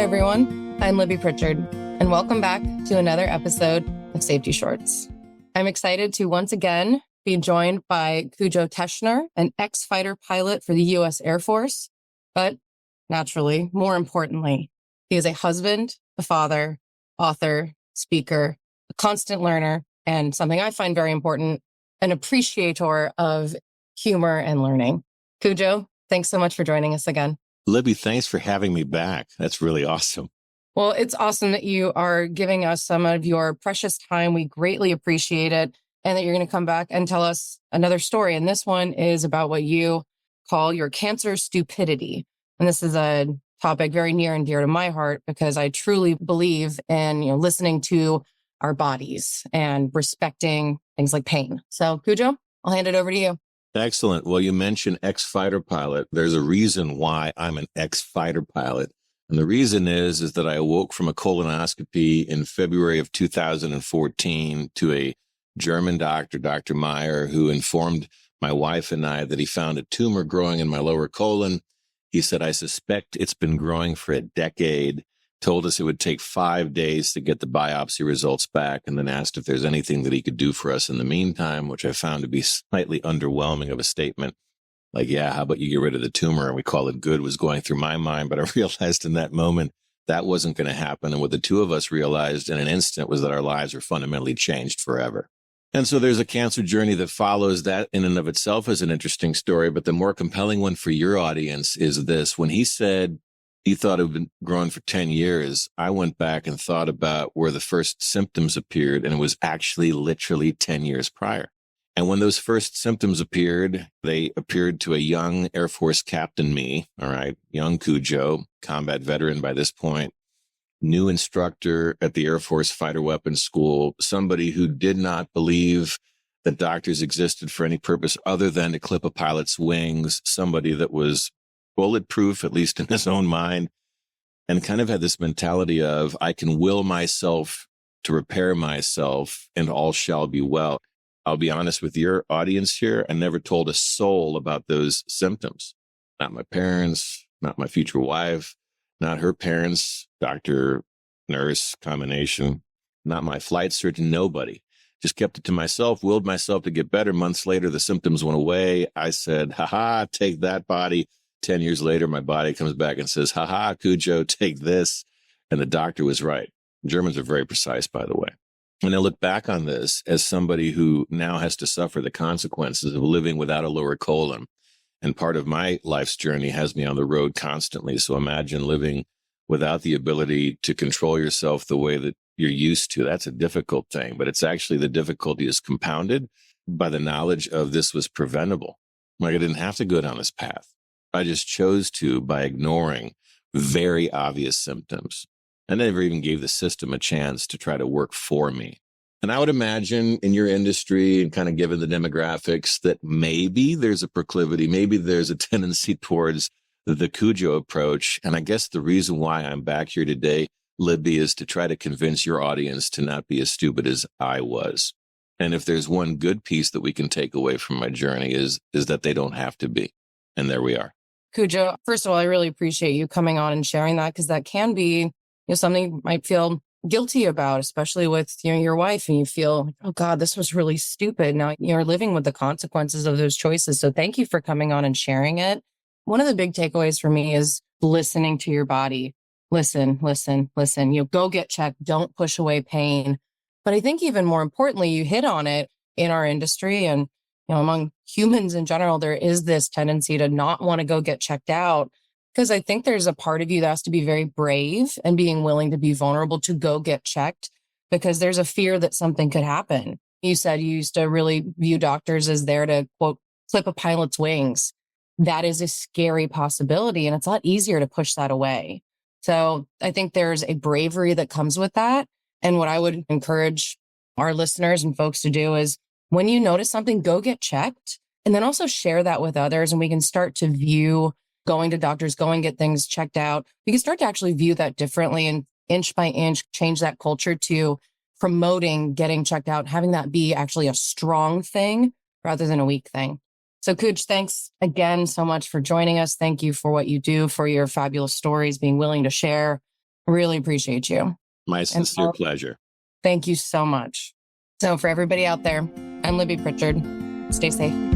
everyone. I'm Libby Pritchard, and welcome back to another episode of Safety Shorts. I'm excited to once again be joined by Cujo Teschner, an ex-fighter pilot for the U.S. Air Force. But naturally, more importantly, he is a husband, a father, author, speaker, a constant learner, and something I find very important, an appreciator of humor and learning. Cujo, thanks so much for joining us again. Libby, thanks for having me back. That's really awesome. Well, it's awesome that you are giving us some of your precious time. We greatly appreciate it. And that you're going to come back and tell us another story. And this one is about what you call your cancer stupidity. And this is a topic very near and dear to my heart because I truly believe in, listening to our bodies and respecting things like pain. So, Cujo, I'll hand it over to you. Excellent. Well, you mentioned ex-fighter pilot. There's a reason why I'm an ex-fighter pilot. And the reason is that I awoke from a colonoscopy in February of 2014 to a German doctor, Dr. Meyer, who informed my wife and I that he found a tumor growing in my lower colon. He said, I suspect it's been growing for a decade, told us it would take 5 days to get the biopsy results back, and then asked if there's anything that he could do for us in the meantime, which I found to be slightly underwhelming of a statement. Like, yeah, how about you get rid of the tumor and we call it good was going through my mind. But I realized in that moment that wasn't going to happen. And what the two of us realized in an instant was that our lives were fundamentally changed forever. And so there's a cancer journey that follows that in and of itself is an interesting story. But the more compelling one for your audience is this. When he said he thought it had been growing for 10 years, I went back and thought about where the first symptoms appeared, and it was actually literally 10 years prior. And when those first symptoms appeared, they appeared to a young Air Force captain, me, all right, young Cujo, combat veteran by this point, new instructor at the Air Force Fighter Weapons School, somebody who did not believe that doctors existed for any purpose other than to clip a pilot's wings, somebody that was bulletproof, at least in his own mind, and kind of had this mentality of, I can will myself to repair myself and all shall be well. I'll be honest with your audience here. I never told a soul about those symptoms. Not my parents, not my future wife, not her parents, doctor, nurse combination, not my flight surgeon, nobody. Just kept it to myself, willed myself to get better. Months later, the symptoms went away. I said, haha, take that body. 10 years later, my body comes back and says, haha, Cujo, take this. And the doctor was right. Germans are very precise, by the way. And I look back on this as somebody who now has to suffer the consequences of living without a lower colon. And part of my life's journey has me on the road constantly. So imagine living without the ability to control yourself the way that you're used to. That's a difficult thing, but it's actually the difficulty is compounded by the knowledge of this was preventable. Like I didn't have to go down this path. I just chose to by ignoring very obvious symptoms. I never even gave the system a chance to try to work for me. And I would imagine in your industry and kind of given the demographics that maybe there's a proclivity, maybe there's a tendency towards the Cujo approach. And I guess the reason why I'm back here today, Libby, is to try to convince your audience to not be as stupid as I was. And if there's one good piece that we can take away from my journey is that they don't have to be. And there we are. Cujo, first of all, I really appreciate you coming on and sharing that because that can be something you might feel guilty about, especially with your wife, and you feel, oh God, this was really stupid. Now you're living with the consequences of those choices. So thank you for coming on and sharing it. One of the big takeaways for me is listening to your body. Listen. Go get checked. Don't push away pain. But I think even more importantly, you hit on it in our industry and among humans in general, there is this tendency to not want to go get checked out. Because I think there's a part of you that has to be very brave and being willing to be vulnerable to go get checked because there's a fear that something could happen. You said you used to really view doctors as there to, quote, clip a pilot's wings. That is a scary possibility, and it's a lot easier to push that away. So I think there's a bravery that comes with that. And what I would encourage our listeners and folks to do is when you notice something, go get checked and then also share that with others. And we can start to view going to doctors, go and get things checked out. We can start to actually view that differently and inch by inch, change that culture to promoting getting checked out, having that be actually a strong thing rather than a weak thing. So Cuj, thanks again so much for joining us. Thank you for what you do, for your fabulous stories, being willing to share. Really appreciate you. My sincere pleasure. Thank you so much. So for everybody out there, I'm Libby Pritchard. Stay safe.